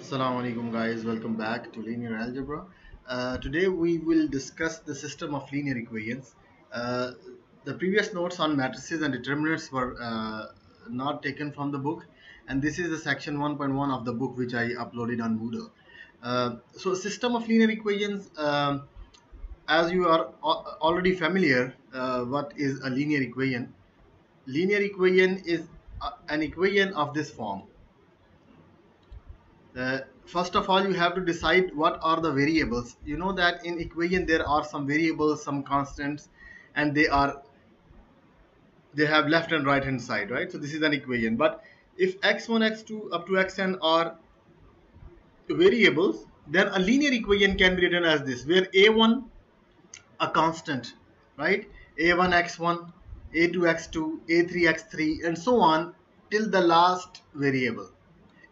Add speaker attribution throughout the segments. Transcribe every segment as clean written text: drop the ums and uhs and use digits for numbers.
Speaker 1: Assalamu alaikum guys, welcome back to linear algebra. Today we will discuss the system of linear equations. Uh, the previous notes on matrices and determinants were not taken from the book, and this is the section 1.1 of the book which I uploaded on Moodle. So system of linear equations, as you are already familiar, what is a linear equation? Linear equation is an equation of this form. First of all, you have to decide what are the variables. You know that in equation there are some variables, some constants, and they have left and right hand side, right? So this is an equation. But if x1, x2 up to xn are variables, then a linear equation can be written as this, where a1 a constant, right? a1 x1, a2 x2, a3 x3, and so on till the last variable,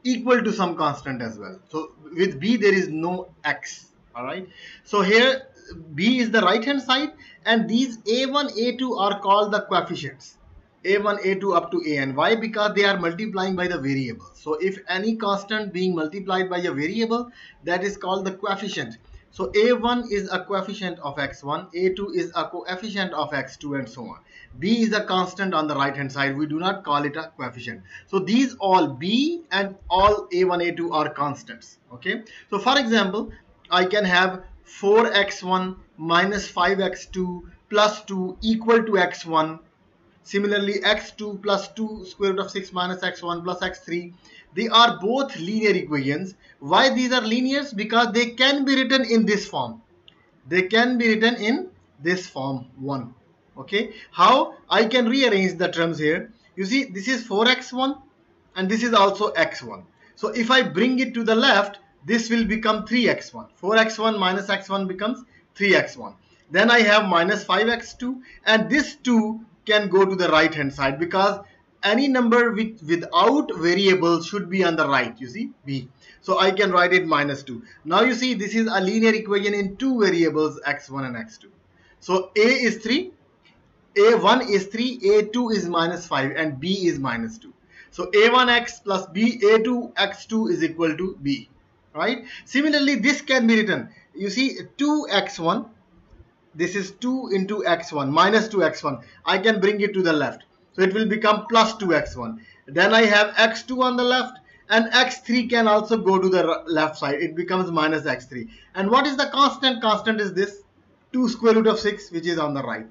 Speaker 1: equal to some constant as well. So with b there is no x. All right, so here b is the right hand side, and these a1 a2 are called the coefficients, a1 a2 up to an. Why? Because they are multiplying by the variable. So if any constant being multiplied by a variable, that is called the coefficient. So a1 is a coefficient of x1, a2 is a coefficient of x2, and so on. B is a constant on the right hand side. We do not call it a coefficient. So these all b and all a1 a2 are constants. Okay, so for example, I can have 4x1 minus 5x2 plus 2 equal to x1. Similarly, x2 plus 2 square root of 6 minus x1 plus x3, they are both linear equations. Why these are linears? Because they can be written in this form. They can be written in this form 1. Okay, how? I can rearrange the terms here. You see, this is 4x1 and this is also x1. So if I bring it to the left, this will become 3x1. 4x1 minus x1 becomes 3x1. Then I have minus 5x2, and this 2 can go to the right hand side, because any number without variables should be on the right. You see, b. So I can write it minus 2. Now you see, this is a linear equation in two variables, x1 and x2. So a is 3, a1 is 3, a2 is minus 5, and b is minus 2. So a1x plus b, a2x2 is equal to b, right? Similarly, this can be written, you see, 2x1, this is 2 into x1 minus 2x1. I can bring it to the left, so it will become plus 2x1. Then I have x2 on the left, and x3 can also go to the left side. It becomes minus x3. And what is the constant? Constant is this 2 square root of 6, which is on the right.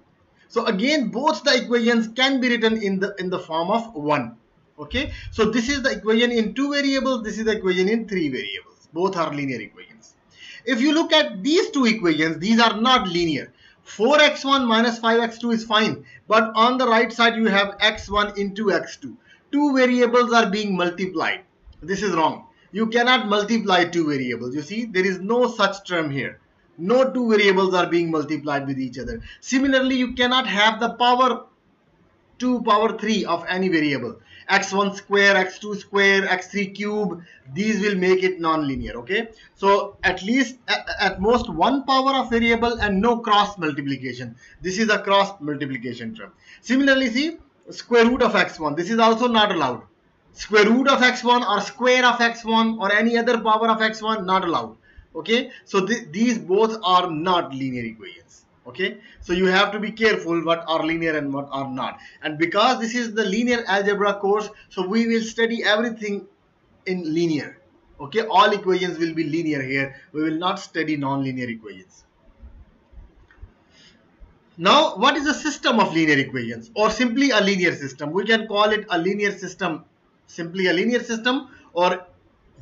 Speaker 1: So again, both the equations can be written in the form of 1. Okay, so this is the equation in two variables, this is the equation in three variables. Both are linear equations. If you look at these two equations, these are not linear. 4x1 minus 5x2 is fine, but on the right side you have x1 into x2. Two variables are being multiplied. This is wrong. You cannot multiply two variables. You see, there is no such term here. No two variables are being multiplied with each other. Similarly, you cannot have the power 2 power 3 of any variable. x1 square, x2 square, x3 cube, these will make it non-linear. Okay, so at least at most one power of variable and no cross multiplication. This is a cross multiplication term. Similarly, see, square root of x1, this is also not allowed. Square root of x1 or square of x1 or any other power of x1, not allowed. Okay, so these both are not linear equations. Okay, so you have to be careful what are linear and what are not. And because this is the linear algebra course, so we will study everything in linear. Okay, all equations will be linear here. We will not study non-linear equations. Now, what is a system of linear equations, or simply a linear system? We can call it a linear system, simply a linear system, or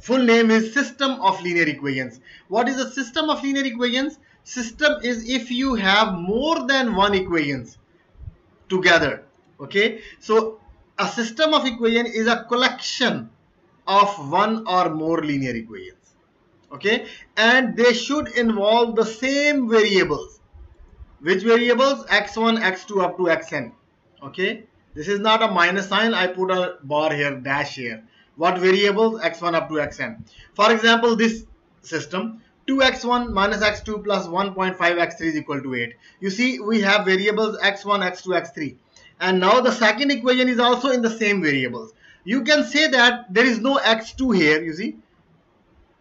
Speaker 1: full name is system of linear equations. What is a system of linear equations? System is if you have more than one equations together. Okay, so a system of equation is a collection of one or more linear equations. Okay, and they should involve the same variables. Which variables? x1, x2 up to xn. Okay, this is not a minus sign. I put a bar here, dash here. What variables? x1 up to xn. For example, this system, 2x1 minus x2 plus 1.5x3 is equal to 8. You see, we have variables x1, x2, x3. And now the second equation is also in the same variables. You can say that there is no x2 here, you see.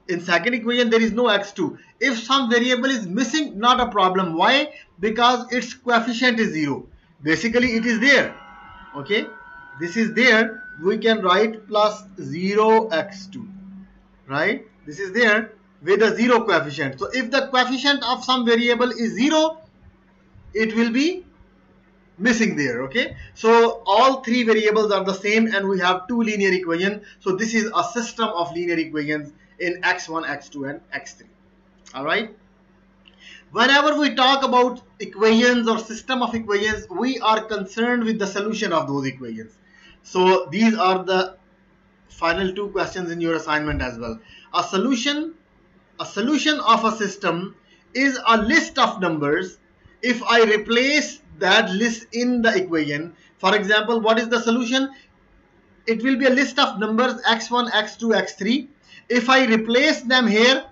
Speaker 1: In second equation there is no x2. If some variable is missing, not a problem. Why? Because its coefficient is 0. Basically it is there. Okay, this is there. We can write plus 0x2, right? This is there with a 0 coefficient. So if the coefficient of some variable is 0, it will be missing there. Okay, so all three variables are the same and we have two linear equations. So this is a system of linear equations in x1, x2 and x3. All right, whenever we talk about equations or system of equations, we are concerned with the solution of those equations. So these are the final two questions in your assignment as well. A solution of a system is a list of numbers. If I replace that list in the equation, for example, what is the solution? It will be a list of numbers x1, x2, x3. If I replace them here,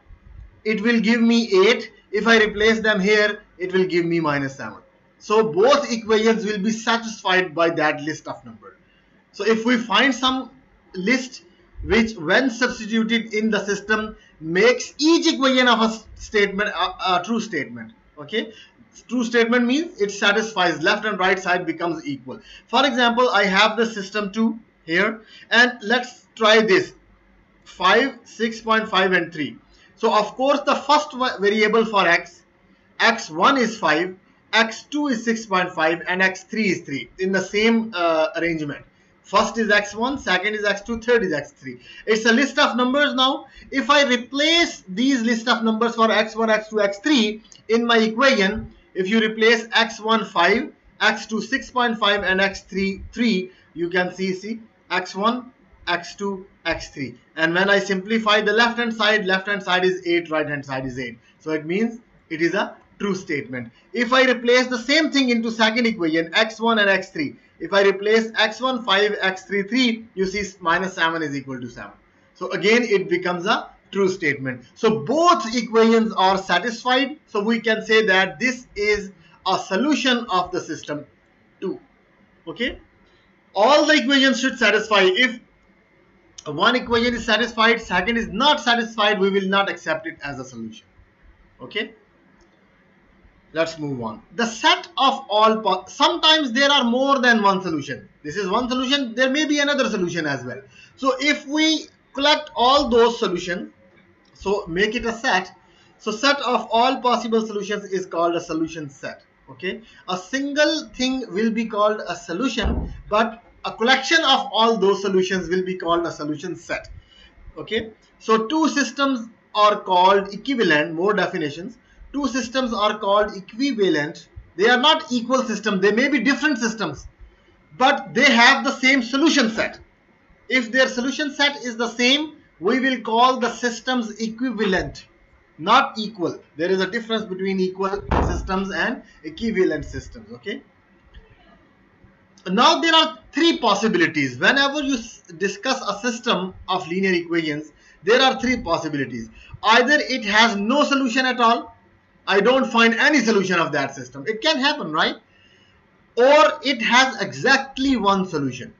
Speaker 1: it will give me 8. If I replace them here, it will give me -7. So both equations will be satisfied by that list of numbers. So if we find some list which when substituted in the system makes each equation of a statement a true statement. Okay, true statement means it satisfies, left and right side becomes equal. For example, I have the system 2 here and let's try this 5, 6.5 and 3. So of course the first variable for x1 is 5, x2 is 6.5 and x3 is 3 in the same arrangement. First is x1, second is x2, third is x3. It's a list of numbers now. If I replace these list of numbers for x1, x2, x3 in my equation, if you replace x1 5, x2 6.5 and x3 3, you can see x1, x2, x3. And when I simplify the left hand side is 8, right hand side is 8. So it means it is a true statement. If I replace the same thing into second equation, x1 and x3, if I replace x1 5, x3 3, you see -7 is equal to 7. So again it becomes a true statement. So both equations are satisfied. So we can say that this is a solution of the system 2. Okay, all the equations should satisfy. If one equation is satisfied, second is not satisfied, we will not accept it as a solution. Okay, let's move on. The set of all, sometimes there are more than one solution. This is one solution, there may be another solution as well. So if we collect all those solutions, so make it a set. So set of all possible solutions is called a solution set. Okay, a single thing will be called a solution, but a collection of all those solutions will be called a solution set. Okay, so two systems are called equivalent. More definitions. Two systems are called equivalent. They are not equal systems. They may be different systems, but they have the same solution set. If their solution set is the same, we will call the systems equivalent, not equal. There is a difference between equal systems and equivalent systems. Okay, now there are three possibilities. Whenever you discuss a system of linear equations, there are three possibilities. Either it has no solution at all, I don't find any solution of that system. It can happen, right? Or it has exactly one solution,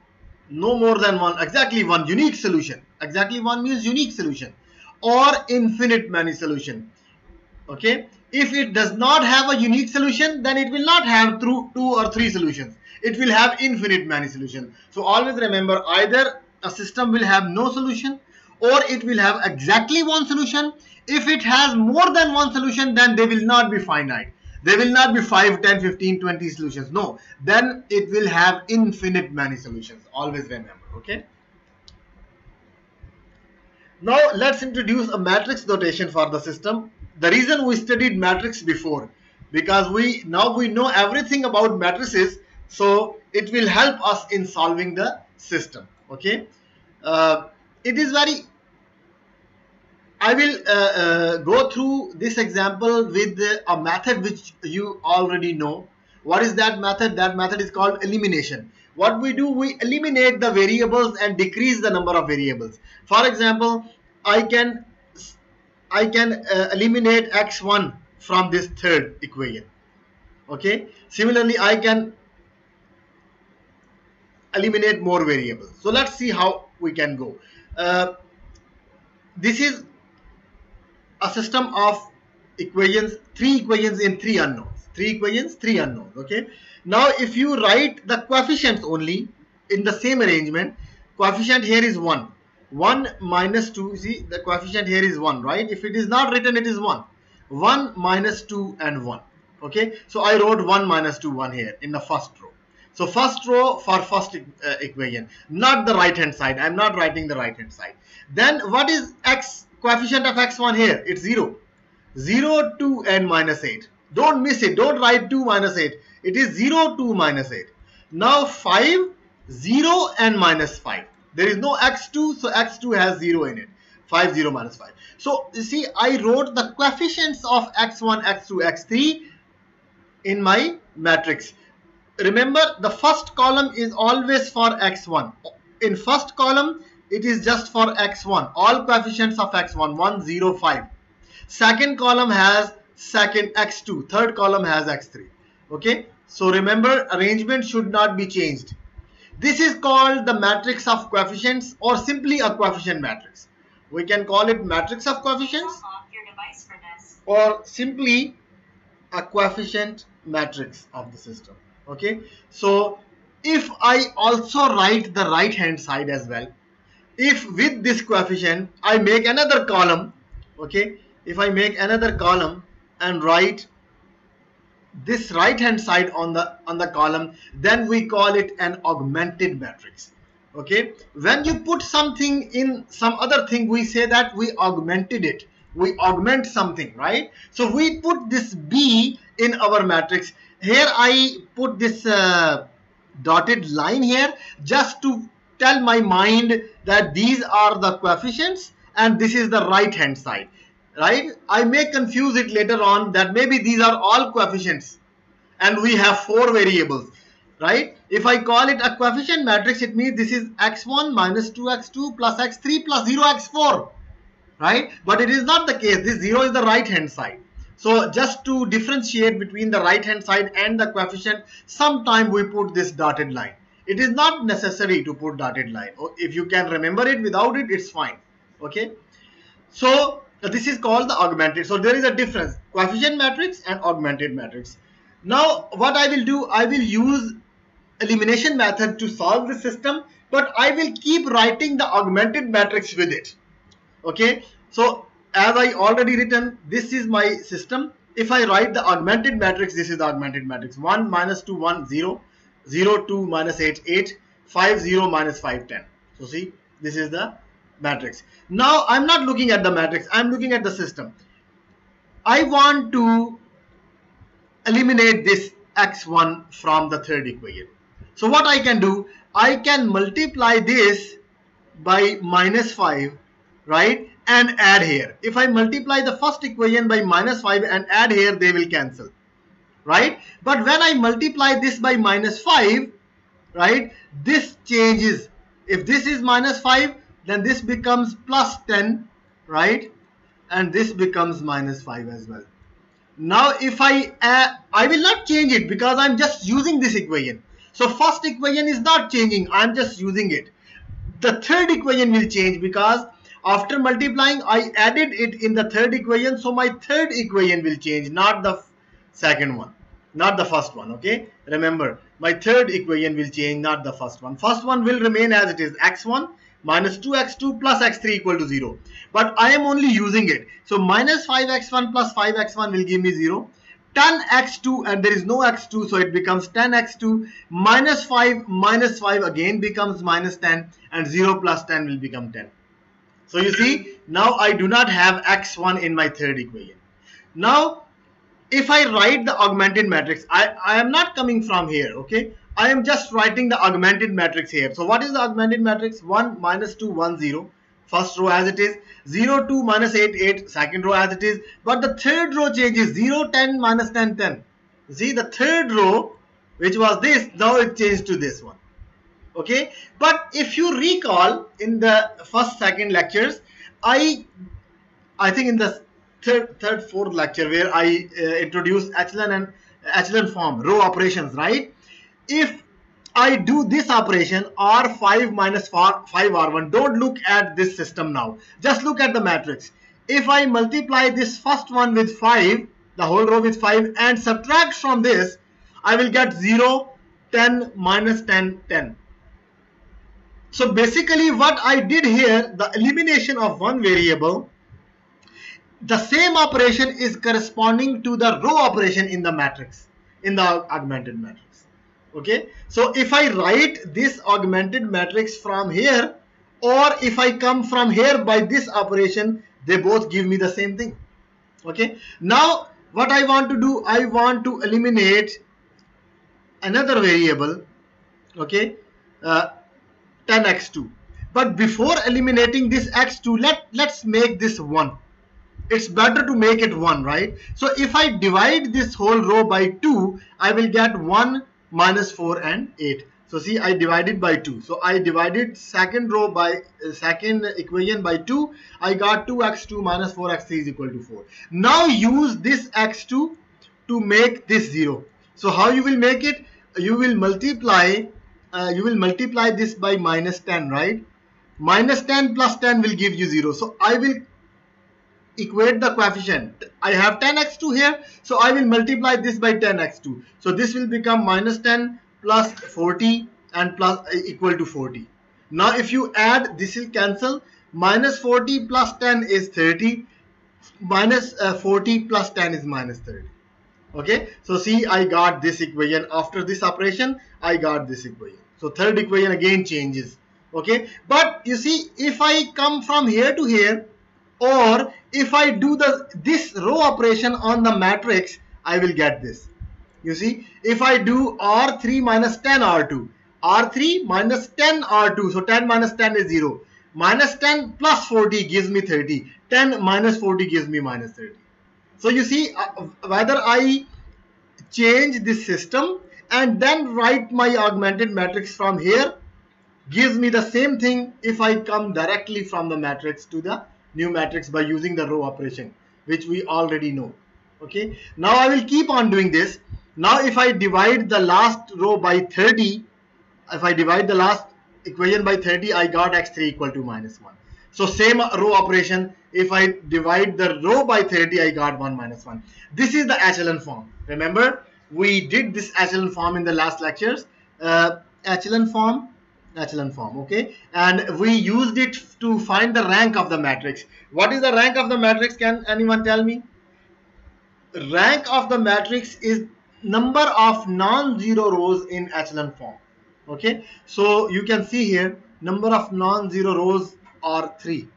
Speaker 1: no more than one, exactly one unique solution. Exactly one means unique solution, or infinite many solution. Okay, if it does not have a unique solution, then it will not have two or three solutions. It will have infinite many solutions. So always remember, either a system will have no solution or it will have exactly one solution. If it has more than one solution, then they will not be finite. They will not be 5, 10, 15, 20 solutions. No, then it will have infinite many solutions. Always remember. Okay. Now let's introduce a matrix notation for the system. The reason we studied matrix before, because now we know everything about matrices, so it will help us in solving the system. Okay, it is very. I will go through this example with a method which you already know. What is that method? That method is called elimination. What we do, we eliminate the variables and decrease the number of variables. For example, I can eliminate x1 from this third equation. Okay. Similarly, I can eliminate more variables. So let's see how we can go. This is a system of equations, three equations in three unknowns. Three equations, three unknowns. Okay. Now, if you write the coefficients only in the same arrangement, coefficient here is 1. 1 minus 2, see the coefficient here is 1, right? If it is not written, it is 1. 1 minus 2 and 1. Okay. So I wrote 1 minus 2, 1 here in the first row. So first row for first equation, not the right hand side. I'm not writing the right hand side. Then what is x, coefficient of x1 here? It's 0. 0, 2 and minus 8. Don't miss it. Don't write 2 minus 8. It is 0, 2 minus 8. Now 5, 0 and minus 5. There is no x2, so x2 has 0 in it. 5, 0 minus 5. So you see, I wrote the coefficients of x1, x2, x3 in my matrix. Remember, the first column is always for x1. In first column, it is just for x1. All coefficients of x1, 1, 0, 5. Second column has second x2. Third column has x3. Okay. So remember, arrangement should not be changed. This is called the matrix of coefficients, or simply a coefficient matrix. We can call it matrix of coefficients, or simply a coefficient matrix of the system. Okay, so if I also write the right hand side as well, if with this coefficient I make another column, okay, if I make another column and write this right hand side on the column, then we call it an augmented matrix. Okay, when you put something in some other thing, we say that we augmented it. We augment something, right? So we put this B in our matrix. Here I put this dotted line here just to tell my mind that these are the coefficients and this is the right hand side, right? I may confuse it later on that maybe these are all coefficients and we have 4 variables, right? If I call it a coefficient matrix, it means this is x1 minus 2x2 plus x3 plus 0x4, right? But it is not the case. This 0 is the right hand side. So just to differentiate between the right hand side and the coefficient, sometimes we put this dotted line. It is not necessary to put dotted line. If you can remember it without it, it's fine. Okay. So this is called the augmented. So there is a difference, coefficient matrix and augmented matrix. Now what I will do, I will use elimination method to solve the system, but I will keep writing the augmented matrix with it. Okay. So as I already written, this is my system. If I write the augmented matrix, this is the augmented matrix. 1 minus 2, 1, 0. 0, 2 minus 8, 8. 5, 0 minus 5, 10. So see, this is the matrix. Now I'm not looking at the matrix. I'm looking at the system. I want to eliminate this x1 from the third equation. So what I can do, I can multiply this by minus 5, right? And add here. If I multiply the first equation by minus 5 and add here, they will cancel, right? But when I multiply this by minus 5, right, this changes. If this is minus 5, then this becomes plus 10, right? And this becomes minus 5 as well. Now if I will not change it because I'm just using this equation. So first equation is not changing. I'm just using it. The third equation will change because after multiplying, I added it in the third equation. So my third equation will change, not the second one, not the first one. Okay. Remember, my third equation will change, not the first one. First one will remain as it is, x1 minus 2x2 plus x3 equal to 0. But I am only using it. So minus 5x1 plus 5x1 will give me 0. 10x2 and there is no x2, so it becomes 10x2. Minus 5 again becomes minus 10 and 0 plus 10 will become 10. So you see, now I do not have x1 in my third equation. Now if I write the augmented matrix, I am not coming from here, okay? I am just writing the augmented matrix here. So what is the augmented matrix? 1 minus 2 1 0, first row as it is. 0 2 minus 8 8, second row as it is. But the third row changes, 0 10 minus 10 10. See, the third row, which was this, now it changed to this one. Okay, but if you recall in the first second lectures, I think in the third fourth lecture where I introduced echelon form, row operations, right? If I do this operation, R5 minus 5 R1, don't look at this system now, just look at the matrix. if I multiply this first one with 5, the whole row with 5, and subtract from this, I will get 0, 10, minus 10, 10. So basically what I did here, the elimination of one variable, the same operation is corresponding to the row operation in the matrix, in the augmented matrix. Okay, so if I write this augmented matrix from here, or if I come from here by this operation, they both give me the same thing. Okay, now what I want to do, I want to eliminate another variable, okay, 10x2. But before eliminating this x2, let's make this 1. It's better to make it 1, right? So if I divide this whole row by 2, I will get 1, minus 4 and 8. So see, I divided by 2. So I divided second row by second equation by 2. I got 2x2 minus 4x3 is equal to 4. Now use this x2 to make this 0. So how you will make it? You will multiply this by minus 10, right? Minus 10 plus 10 will give you 0. So I will equate the coefficient. I have 10x2 here, so I will multiply this by 10x2. So this will become minus 10 plus 40 and plus equal to 40. Now if you add, this will cancel. Minus 40 plus 10 is 30. Minus 40 plus 10 is minus 30. Okay, so see, I got this equation. After this operation, I got this equation. So third equation again changes. Okay, but you see, if I come from here to here, or if I do this row operation on the matrix, I will get this. You see, if I do R3 minus 10 R2, R3 minus 10 R2, so 10 minus 10 is 0. Minus 10 plus 40 gives me 30. 10 minus 40 gives me minus 30. So you see, whether I change this system and then write my augmented matrix from here, gives me the same thing if I come directly from the matrix to the new matrix by using the row operation, which we already know. Okay, now I will keep on doing this. Now if I divide the last row by 30, if I divide the last equation by 30, I got x3 equal to minus 1. So same row operation, if I divide the row by 30, I got 1 minus 1. This is the echelon form. Remember, we did this echelon form in the last lectures. Echelon form, okay, and we used it to find the rank of the matrix. What is the rank of the matrix? Can anyone tell me? Rank of the matrix is number of non-zero rows in echelon form. Okay, so you can see here, number of non-zero rows are 3.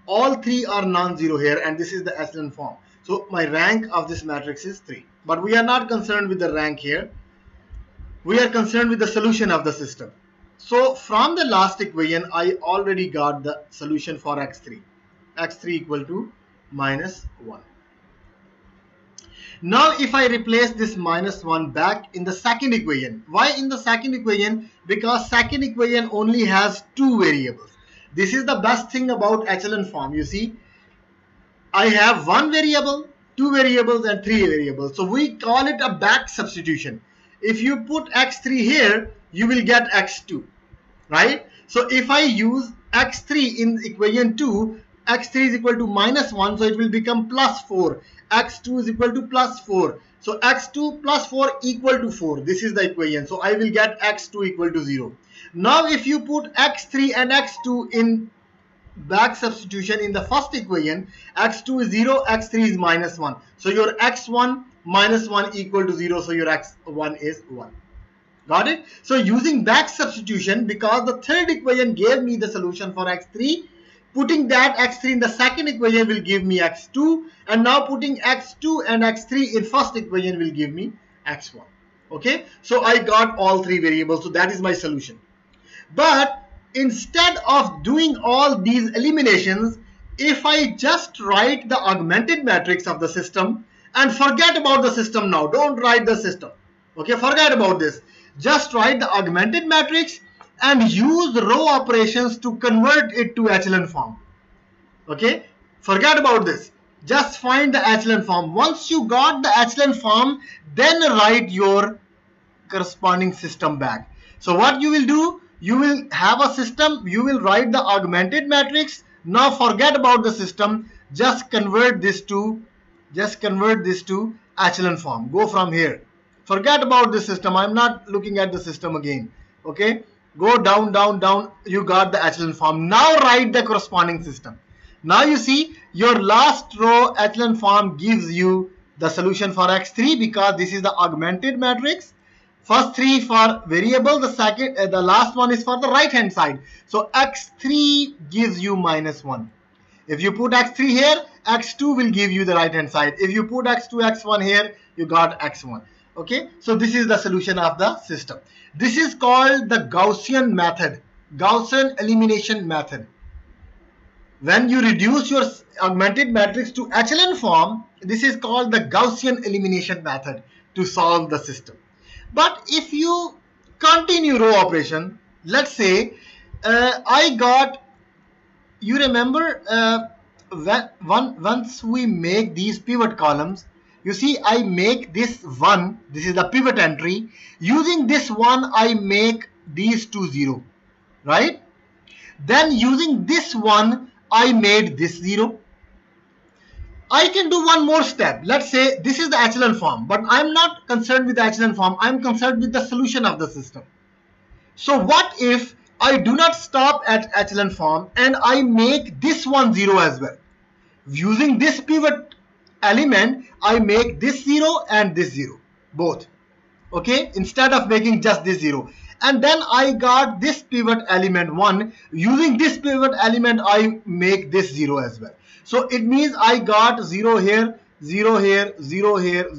Speaker 1: All 3 are non-zero here, and this is the echelon form. So my rank of this matrix is 3. But we are not concerned with the rank here. We are concerned with the solution of the system. So from the last equation, I already got the solution for x3. x3 equal to minus 1. Now if I replace this minus 1 back in the second equation. Why in the second equation? Because second equation only has 2 variables. This is the best thing about echelon form. You see, I have 1 variable, 2 variables and 3 variables. So we call it a back substitution. If you put x3 here, you will get x2, right? So if I use x3 in equation 2, x3 is equal to minus 1, so it will become plus 4. x2 is equal to plus 4. So x2 plus 4 equal to 4. This is the equation. So I will get x2 equal to 0. Now if you put x3 and x2 in back substitution in the first equation, x2 is 0, x3 is minus 1. So your x1 minus 1 equal to 0. So your x1 is 1. Got it? So using back substitution, because the third equation gave me the solution for x3, putting that x3 in the second equation will give me x2, and now putting x2 and x3 in first equation will give me x1. Okay, so I got all 3 variables, so that is my solution. But instead of doing all these eliminations, if I just write the augmented matrix of the system and forget about the system now, don't write the system. Okay, forget about this. Just write the augmented matrix and use row operations to convert it to echelon form. Okay, forget about this. Just find the echelon form. Once you got the echelon form, then write your corresponding system back. So what you will do, you will have a system, you will write the augmented matrix. Now forget about the system. just convert this to echelon form. Go from here, forget about the system. I'm not looking at the system again. Okay, go down, down, down. You got the echelon form. Now write the corresponding system. Now you see your last row echelon form gives you the solution for x3 because this is the augmented matrix. First three for variable, the last one is for the right hand side. So x3 gives you -1. If you put x3 here, x2 will give you the right hand side. If you put x2, x1 here, you got x1. Okay, so this is the solution of the system. This is called the Gaussian method, Gaussian elimination method. When you reduce your augmented matrix to echelon form, this is called the Gaussian elimination method to solve the system. But if you continue row operation, let's say you remember once we make these pivot columns, you see I make this one, this is the pivot entry. Using this one I make these two 0, right? Then using this one I made this 0. I can do one more step. Let's say this is the echelon form, but I'm not concerned with the echelon form. I'm concerned with the solution of the system. So what if I do not stop at echelon form and I make this one 0 as well? Using this pivot element, I make this 0 and this 0, both. Okay, instead of making just this 0. And then I got this pivot element 1. Using this pivot element, I make this 0 as well. So it means I got 0 here, 0 here, 0 here.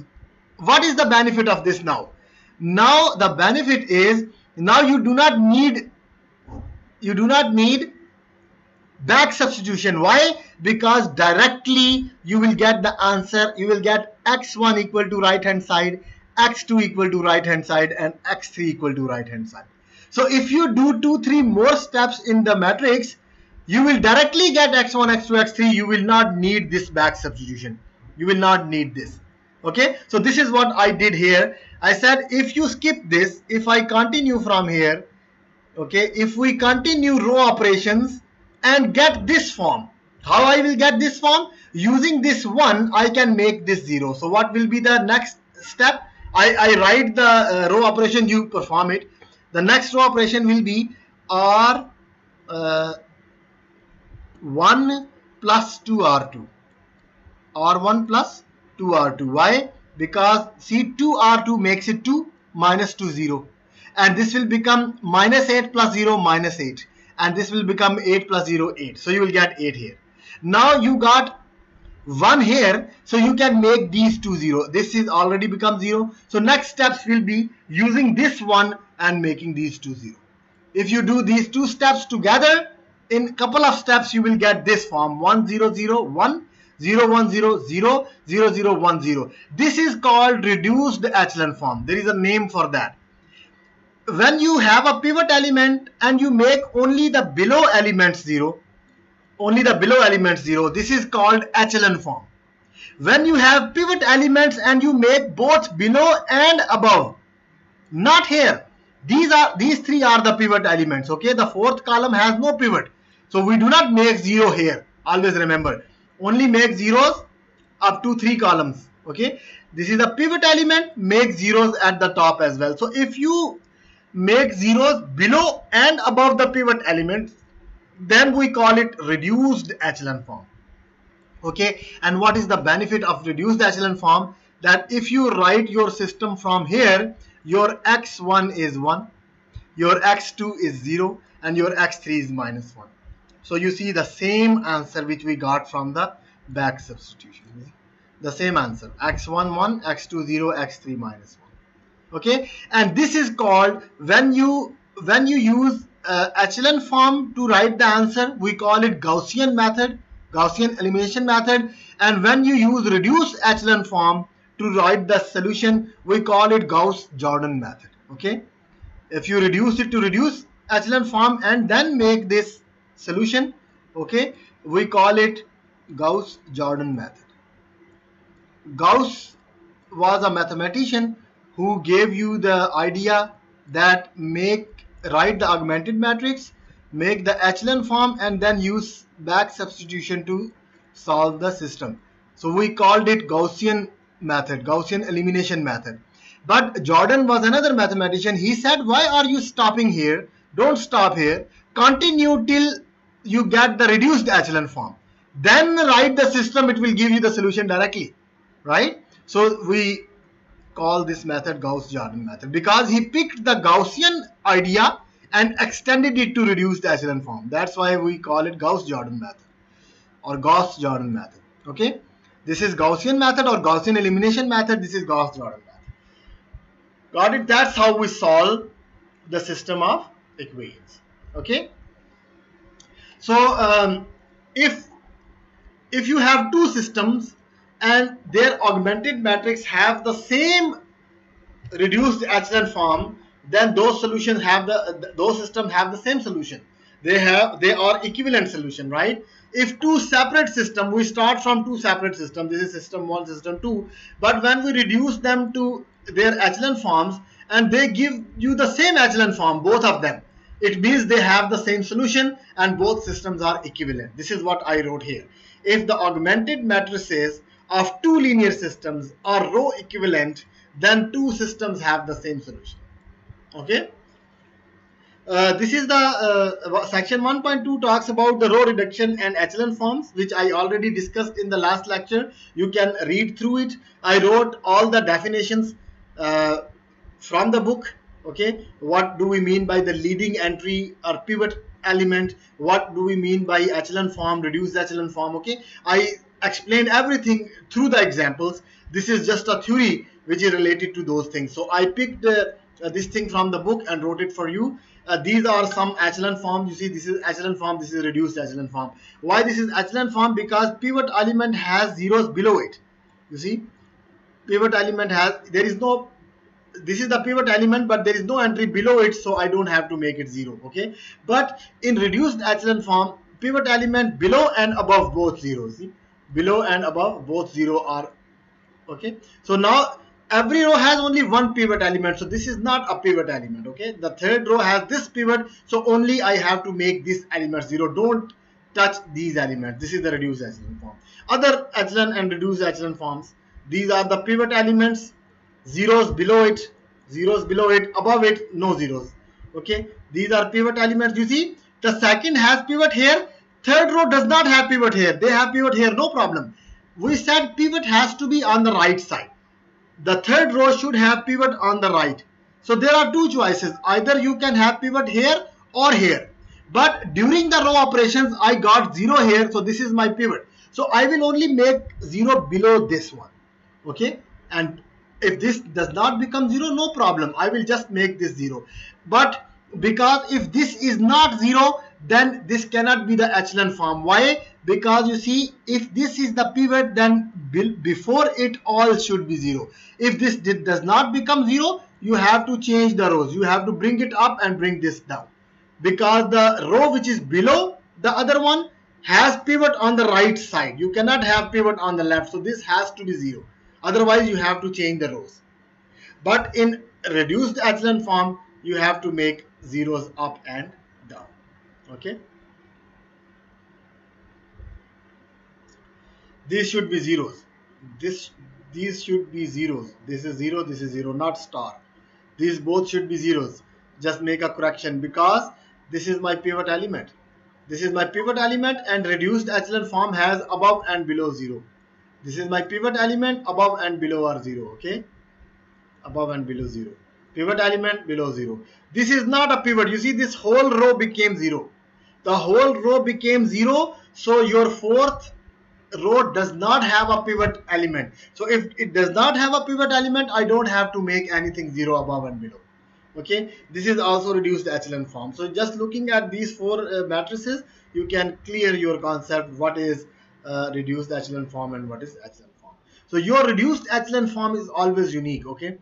Speaker 1: What is the benefit of this now? Now the benefit is, now you do not need back substitution. Why? Because directly you will get the answer. You will get x1 equal to right hand side, x2 equal to right hand side, and x3 equal to right hand side. So if you do 2-3 more steps in the matrix, you will directly get x1, x2, x3. You will not need this back substitution. You will not need this. Okay, so this is what I did here. I said if you skip this, if I continue from here, okay, if we continue row operations and get this form, how I will get this form? Using this 1, I can make this 0. So what will be the next step? I write the row operation, you perform it. The next row operation will be R1 plus 2R2. R1 plus 2R2. Why? Because see 2R2 makes it 2 minus 2 0. And this will become -8 plus 0 -8. And this will become 8 plus 0 8. So you will get 8 here. Now you got 1 here, so you can make these two 0. This is already become 0. So next steps will be using this one and making these two 0. If you do these two steps together, in couple of steps you will get this form 1 0 0 1 0 1 0 0 0 0 1 0. This is called reduced echelon form. There is a name for that. When you have a pivot element and you make only the below elements 0, this is called echelon form. When you have pivot elements and you make both below and above, not here, these three are the pivot elements. Okay, the fourth column has no pivot, so we do not make 0 here. Always remember, only make zeros up to 3 columns. Okay, this is a pivot element, make zeros at the top as well. So if you make zeros below and above the pivot elements, then we call it reduced echelon form. Okay, and what is the benefit of reduced echelon form? That if you write your system from here, your x1 is 1, your x2 is 0, and your x3 is -1. So you see the same answer which we got from the back substitution. The same answer, x1 1, x2 0, x3 -1. Okay, and this is called, when you use echelon form to write the answer, we call it Gaussian method, Gaussian elimination method. And when you use reduced echelon form to write the solution, we call it Gauss-Jordan method. Okay, if you reduce it to reduce echelon form and then make this solution, okay, we call it Gauss-Jordan method. Gauss was a mathematician who gave you the idea that write the augmented matrix, make the echelon form, and then use back substitution to solve the system. So we called it Gaussian method, Gaussian elimination method. But Jordan was another mathematician. He said, why are you stopping here? Don't stop here. Continue till you get the reduced echelon form. Then write the system, it will give you the solution directly, right? So we call this method Gauss-Jordan method because he picked the Gaussian idea and extended it to reduced echelon form. That's why we call it Gauss-Jordan method or Gauss-Jordan method. Okay, this is Gaussian method or Gaussian elimination method. This is Gauss-Jordan method. Got it? That's how we solve the system of equations. Okay. So if you have two systems and their augmented matrix have the same reduced echelon form, then those systems have the same solution. They are equivalent solution, right? If two separate systems, we start from two separate systems, this is system 1, system 2, but when we reduce them to their echelon forms and they give you the same echelon form, both of them, it means they have the same solution and both systems are equivalent. This is what I wrote here. If the augmented matrices of two linear systems are row equivalent, then two systems have the same solution. Okay. This is the section 1.2 talks about the row reduction and echelon forms, which I already discussed in the last lecture. You can read through it. I wrote all the definitions from the book. Okay, what do we mean by the leading entry or pivot element? What do we mean by echelon form, reduced echelon form? Okay, I explained everything through the examples. This is just a theory which is related to those things. So I picked this thing from the book and wrote it for you. These are some echelon forms. You see, this is echelon form, this is reduced echelon form. Why this is echelon form? Because pivot element has zeros below it. You see, pivot element has, there is no, this is the pivot element, but there is no entry below it, so I don't have to make it 0. Okay, but in reduced echelon form, pivot element below and above both 0. See, below and above both 0 are okay. So now every row has only one pivot element, so this is not a pivot element. Okay, the third row has this pivot, so only I have to make this element 0. Don't touch these elements. This is the reduced echelon form. Other echelon and reduced echelon forms, these are the pivot elements, zeros below it, above it no zeros. Okay, these are pivot elements. You see, the second has pivot here, third row does not have pivot here, they have pivot here, no problem. We said pivot has to be on the right side. The third row should have pivot on the right. So there are two choices, either you can have pivot here or here, but during the row operations I got 0 here, so this is my pivot, so I will only make 0 below this one. Okay, and if this does not become 0, no problem, I will just make this 0. But because if this is not 0, then this cannot be the echelon form. Why? Because you see, if this is the pivot, then before it all should be 0. If this does not become 0, you have to change the rows, you have to bring it up and bring this down, because the row which is below the other one has pivot on the right side. You cannot have pivot on the left, so this has to be 0. Otherwise you have to change the rows. But in reduced echelon form, you have to make zeros up and down. Okay, these should be zeros, these should be zeros. This is 0, this is 0, not star. These both should be zeros. Just make a correction, because this is my pivot element, this is my pivot element, and reduced echelon form has above and below 0. This is my pivot element, above and below are 0. Okay, above and below 0, pivot element below 0. This is not a pivot. You see, this whole row became 0. The whole row became 0, so your fourth row does not have a pivot element. So if it does not have a pivot element, I don't have to make anything 0 above and below. Okay, this is also reduced echelon form. So just looking at these four matrices, you can clear your concept what is reduced echelon form and what is echelon form. So your reduced echelon form is always unique. Okay,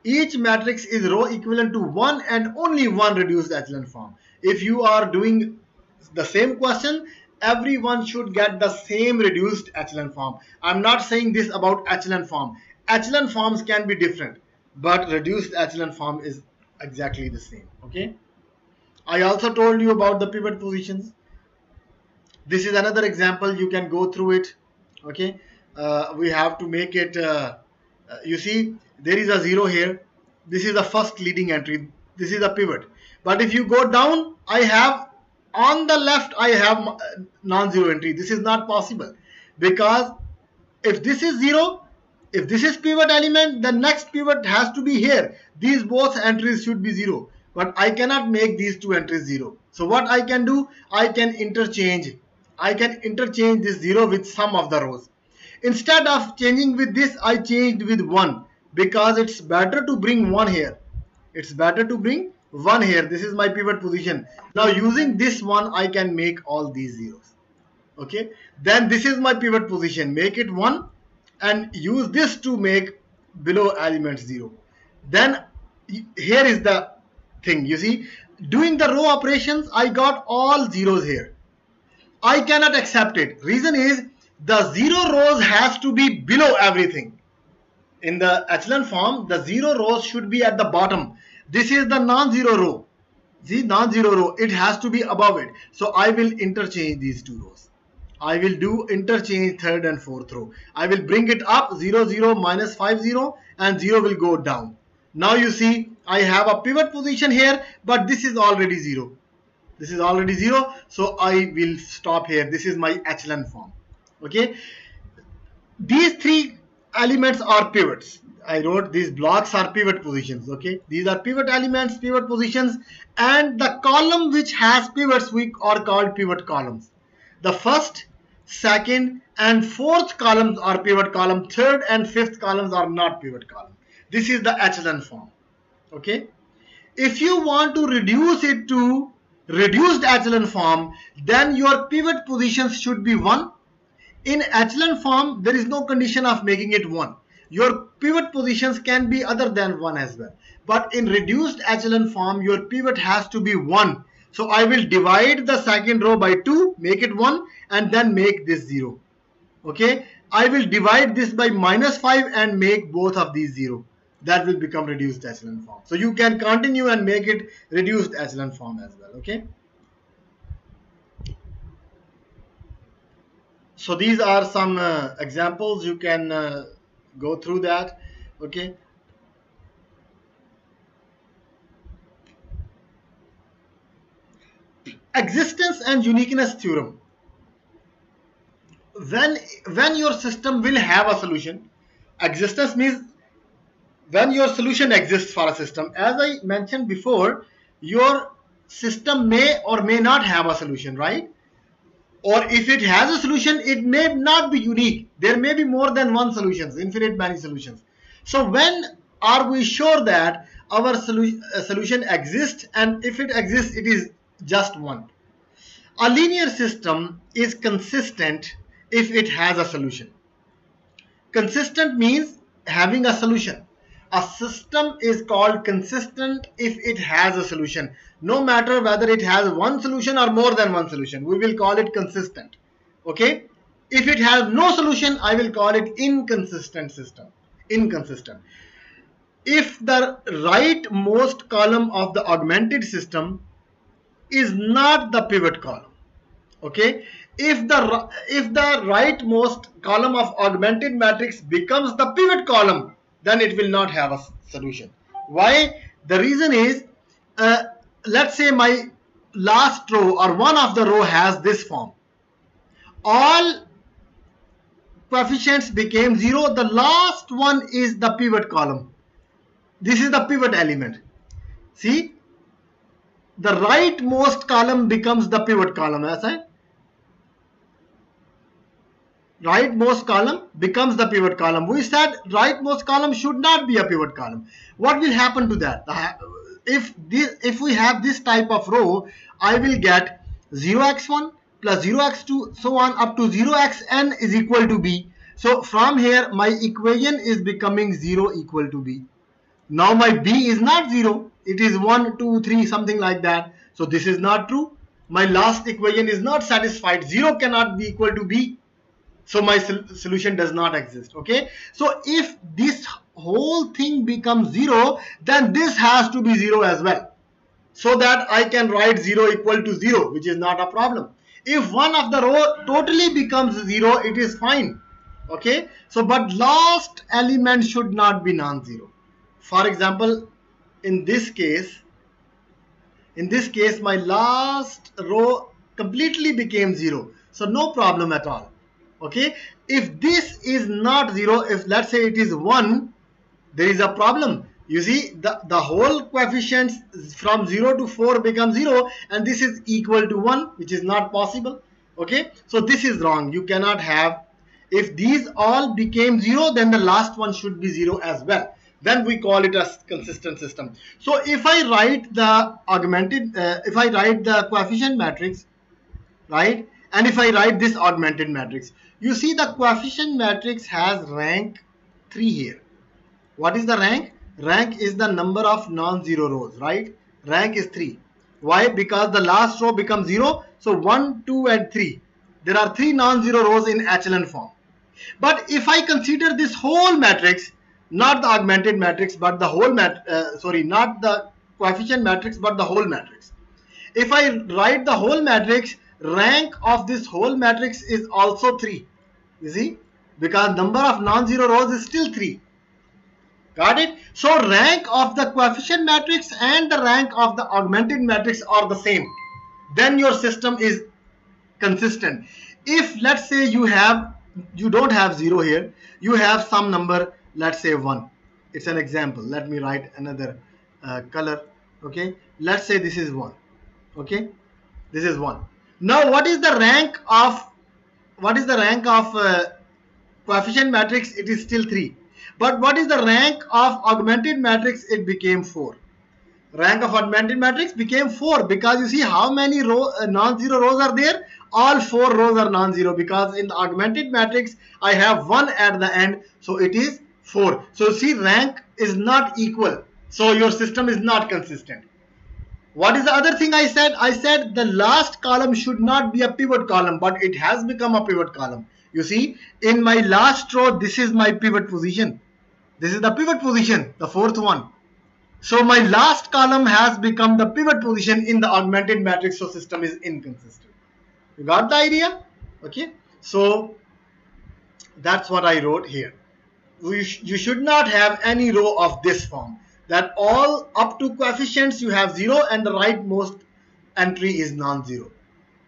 Speaker 1: each matrix is row equivalent to one and only one reduced echelon form. If you are doing the same question, everyone should get the same reduced echelon form. I'm not saying this about echelon form. Echelon forms can be different, but reduced echelon form is exactly the same. Okay, I also told you about the pivot positions. This is another example. You can go through it. Okay, we have to make it. You see, there is a 0 here. This is the first leading entry. This is a pivot. But if you go down, I have on the left, I have non-zero entry. This is not possible, because if this is 0, if this is pivot element, the next pivot has to be here. These both entries should be 0. But I cannot make these two entries 0. So what I can do, I can interchange this 0 with some of the rows. Instead of changing with this, I changed with 1, because it's better to bring 1 here. It's better to bring 1 here. This is my pivot position. Now using this one, I can make all these zeros. Okay, then this is my pivot position. Make it 1 and use this to make below element 0. Then here is the thing. You see, doing the row operations, I got all zeros here. I cannot accept it. Reason is, the 0 rows has to be below everything. In the echelon form, the 0 rows should be at the bottom. This is the non-zero row. See, non-zero row, it has to be above it. So I will interchange these two rows. I will do interchange third and fourth row. I will bring it up 0, 0, minus 5, 0, and 0 will go down. Now you see, I have a pivot position here, but this is already 0. This is already 0, so I will stop here. This is my echelon form. Okay, these three elements are pivots. I wrote these blocks are pivot positions. Okay, these are pivot elements, pivot positions, and the column which has pivots we are called pivot columns. The first, second, and fourth columns are pivot column. Third and fifth columns are not pivot column. This is the echelon form. Okay, if you want to reduce it to reduced echelon form, then your pivot positions should be 1. In echelon form, there is no condition of making it 1. Your pivot positions can be other than 1 as well. But in reduced echelon form, your pivot has to be 1. So I will divide the second row by 2, make it 1, and then make this 0. Okay, I will divide this by minus 5 and make both of these 0. That will become reduced echelon form. So you can continue and make it reduced echelon form as well. Okay. So these are some examples. You can go through that. Okay. Existence and uniqueness theorem. When your system will have a solution, existence means when your solution exists for a system. As I mentioned before, your system may or may not have a solution, right? Or if it has a solution, it may not be unique. There may be more than one solutions, infinite many solutions. So when are we sure that our solution exists, and if it exists, it is just one? A linear system is consistent if it has a solution. Consistent means having a solution. A system is called consistent if it has a solution. No matter whether it has one solution or more than one solution, we will call it consistent. Okay? If it has no solution, I will call it inconsistent system. Inconsistent. If the rightmost column of the augmented system is not the pivot column, okay? If the rightmost column of augmented matrix becomes the pivot column, then it will not have a solution. Why? The reason is, let's say my last row or one of the row has this form. All coefficients became 0. The last one is the pivot column. This is the pivot element. See, the rightmost column becomes the pivot column. As I rightmost column becomes the pivot column. We said rightmost column should not be a pivot column. What will happen to that? If we have this type of row, I will get 0x1 plus 0x2 so on up to 0xn is equal to b. So from here my equation is becoming 0 equal to b. Now my b is not 0. It is 1, 2, 3 something like that. So this is not true. My last equation is not satisfied. 0 cannot be equal to b. So my solution does not exist. Okay. So if this whole thing becomes 0, then this has to be 0 as well. So that I can write 0 equal to 0, which is not a problem. If one of the row totally becomes 0, it is fine. Okay, so but last element should not be non-zero. For example, in this case my last row completely became 0, so no problem at all. Okay, if this is not 0, if let's say it is 1, there is a problem. You see, the whole coefficients from 0 to 4 become 0, and this is equal to 1, which is not possible. Okay, so this is wrong. You cannot have, if these all became 0, then the last one should be 0 as well. Then we call it a consistent system. So if I write the if I write the coefficient matrix, right, and if I write this augmented matrix, you see the coefficient matrix has rank 3 here. What is the rank? Rank is the number of non-zero rows, right? Rank is 3. Why? Because the last row becomes 0. So 1, 2 and 3. There are 3 non-zero rows in echelon form. But if I consider this whole matrix, not the augmented matrix, but the whole not the coefficient matrix, but the whole matrix. If I write the whole matrix, rank of this whole matrix is also 3. You see? Because number of non-zero rows is still 3. Got it? So rank of the coefficient matrix and the rank of the augmented matrix are the same. Then your system is consistent. If let's say you don't have 0 here, you have some number, let's say 1. It's an example. Let me write another color. Okay, let's say this is 1. Okay, this is 1. Now what is the rank of coefficient matrix? It is still 3. But what is the rank of augmented matrix? It became 4. Rank of augmented matrix became 4, because you see how many non-zero rows are there? All 4 rows are non-zero, because in the augmented matrix I have 1 at the end, so it is 4. So see, rank is not equal, so your system is not consistent. What is the other thing I said? I said the last column should not be a pivot column, but it has become a pivot column. You see, in my last row, this is my pivot position. This is the pivot position, the 4th one. So my last column has become the pivot position in the augmented matrix, so system is inconsistent. You got the idea? Okay. So that's what I wrote here. You should not have any row of this form, that all up to coefficients you have 0 and the rightmost entry is non-zero.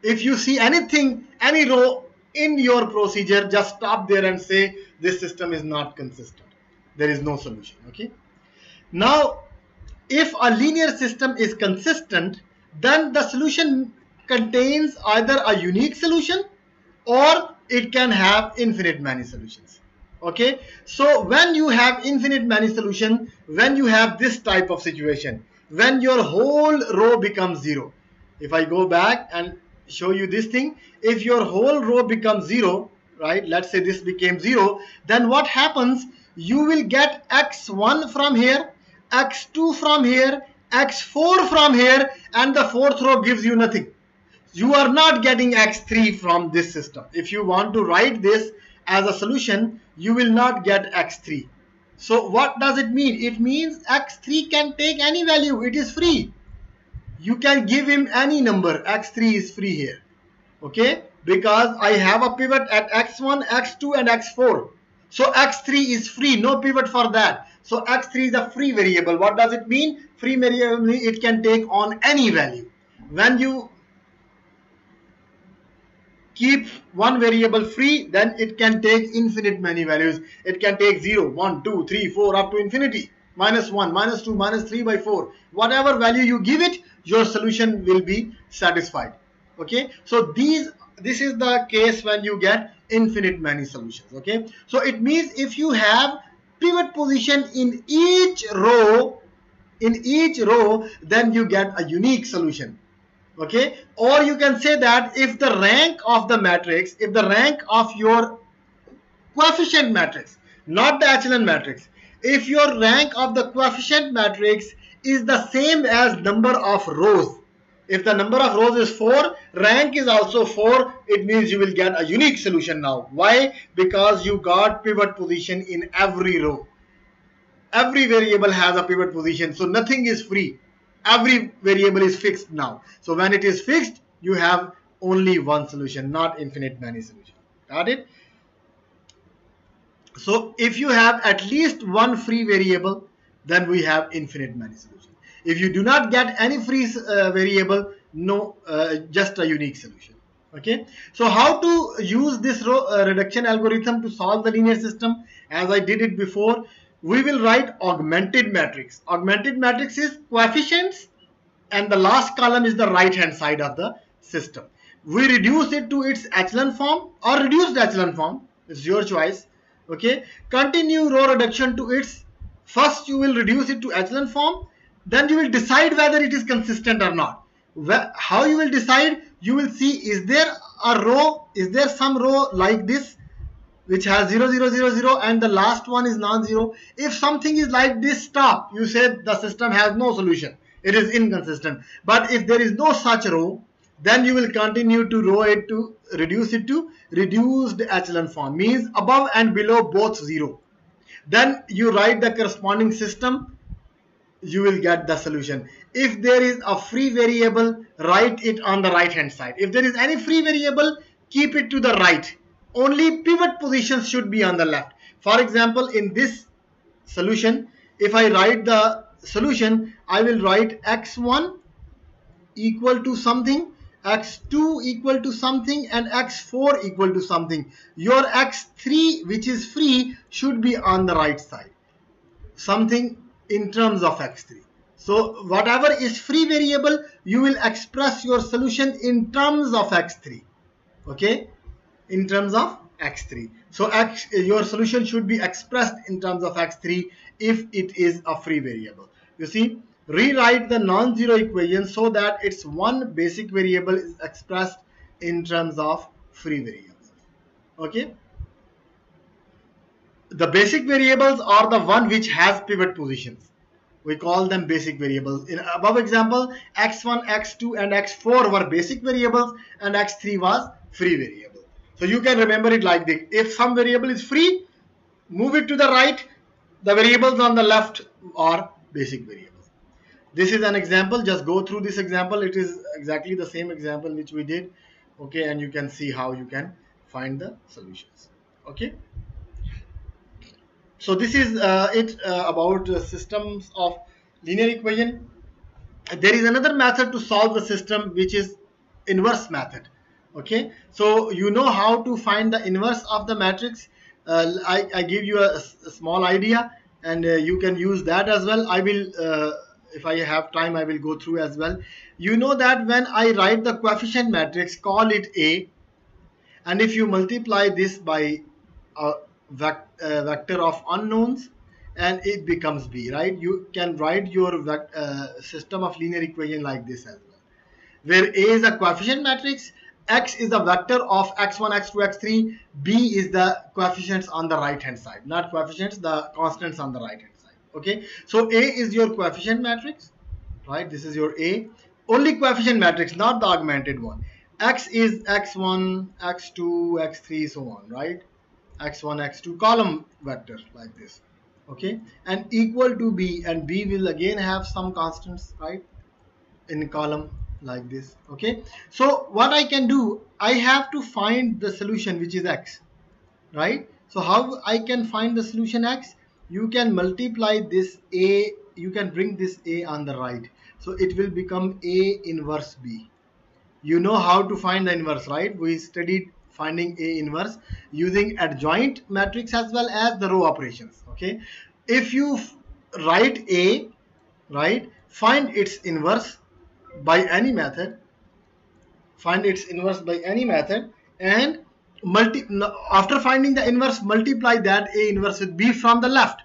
Speaker 1: If you see anything, any row in your procedure, just stop there and say this system is not consistent. There is no solution. Okay. Now, if a linear system is consistent, then the solution contains either a unique solution or it can have infinite many solutions. Okay, so when you have infinite many solution, when you have this type of situation, when your whole row becomes 0, if I go back and show you this thing, if your whole row becomes 0, right, let's say this became 0, then what happens? You will get x1 from here, x2 from here, x4 from here, and the 4th row gives you nothing. You are not getting x3 from this system. If you want to write this as a solution, you will not get x3. So what does it mean? It means x3 can take any value. It is free. You can give him any number. x3 is free here. Okay, because I have a pivot at x1, x2 and x4. So x3 is free, no pivot for that. So x3 is a free variable. What does it mean? Free variable, it can take on any value. When you keep one variable free, then it can take infinite many values. It can take 0, 1, 2, 3, 4 up to infinity. Minus 1, minus 2, minus 3 by 4. Whatever value you give it, your solution will be satisfied. Okay, so this is the case when you get infinite many solutions. Okay, so it means if you have pivot position in each row, then you get a unique solution. Okay, or you can say that if the rank of the matrix, if the rank of your coefficient matrix, not the echelon matrix, if your rank of the coefficient matrix is the same as number of rows, if the number of rows is 4, rank is also 4, it means you will get a unique solution now. Why? Because you got pivot position in every row. Every variable has a pivot position, so nothing is free. Every variable is fixed now. So when it is fixed, you have only one solution, not infinite many solutions. Got it? So if you have at least one free variable, then we have infinite many solutions. If you do not get any free variable, no, just a unique solution. Okay. So how to use this row reduction algorithm to solve the linear system? As I did it before, we will write augmented matrix. Augmented matrix is coefficients, and the last column is the right hand side of the system. We reduce it to its echelon form or reduced echelon form. It's your choice. Okay. Continue row reduction to its, first you will reduce it to echelon form, then you will decide whether it is consistent or not. How you will decide? You will see, is there a row, is there some row like this which has 0 0 0 0 and the last one is non-zero? If something is like this, stop. You said the system has no solution, it is inconsistent. But if there is no such row, then you will continue to row it to reduce it to reduced echelon form, means above and below both 0. Then you write the corresponding system, you will get the solution. If there is a free variable, write it on the right hand side. If there is any free variable, keep it to the right. Only pivot positions should be on the left. For example, in this solution, if I write the solution, I will write x1 equal to something, x2 equal to something, and x4 equal to something. Your x3, which is free, should be on the right side, something in terms of x3. So whatever is free variable, you will express your solution in terms of x3. Okay, in terms of x3. So your solution should be expressed in terms of x3 if it is a free variable. You see, rewrite the non-zero equation so that its one basic variable is expressed in terms of free variables. Okay. The basic variables are the one which has pivot positions. We call them basic variables. In above example, x1, x2 and x4 were basic variables and x3 was free variable. So you can remember it like this. If some variable is free, move it to the right. The variables on the left are basic variables. This is an example. Just go through this example. It is exactly the same example which we did. Okay, and you can see how you can find the solutions. Okay. So this is it about systems of linear equation. There is another method to solve the system, which is inverse method. Okay, so you know how to find the inverse of the matrix. I give you a small idea, and you can use that as well. I will, if I have time, I will go through as well. You know that when I write the coefficient matrix, call it A, and if you multiply this by a vector of unknowns, and it becomes B, right? You can write your system of linear equation like this as well, where A is a coefficient matrix, X is a vector of x1, x2, x3, B is the coefficients on the right hand side, not coefficients, the constants on the right hand side. Okay, so A is your coefficient matrix, right? This is your A, only coefficient matrix, not the augmented one. X is x1, x2, x3, so on, right? X1, x2 column vector like this. Okay, and equal to B, and B will again have some constants, right, in column like this. Okay, so what I can do, I have to find the solution which is X, right? So how I can find the solution X? You can multiply this A, you can bring this A on the right, so it will become A inverse B. You know how to find the inverse, right? We studied finding A inverse using adjoint matrix as well as the row operations. Okay, if you write A, right, find its inverse by any method, and after finding the inverse, multiply that A inverse with B from the left.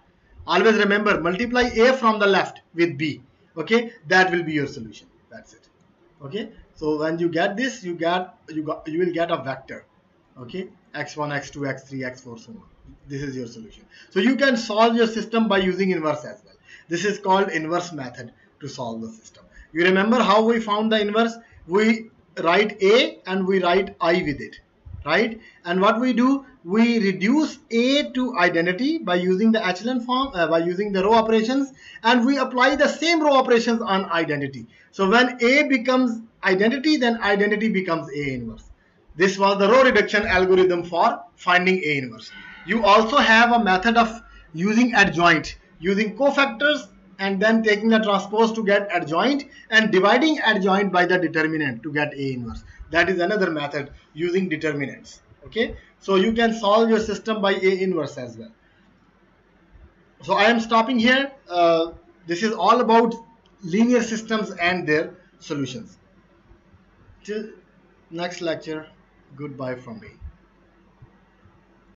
Speaker 1: Always remember, multiply A from the left with B. Okay, that will be your solution. That's it. Okay, so when you get this, you will get a vector. Okay, x1, x2, x3, x4, so on. This is your solution. So you can solve your system by using inverse as well. This is called inverse method to solve the system. You remember how we found the inverse? We write A and we write I with it, right? And what we do, we reduce A to identity by using the echelon form, by using the row operations, and we apply the same row operations on identity. So when A becomes identity, then identity becomes A inverse. This was the row reduction algorithm for finding A inverse. You also have a method of using adjoint, using cofactors and then taking the transpose to get adjoint and dividing adjoint by the determinant to get A inverse. That is another method using determinants. Okay, so you can solve your system by A inverse as well. So I am stopping here. This is all about linear systems and their solutions. Till next lecture, goodbye from me.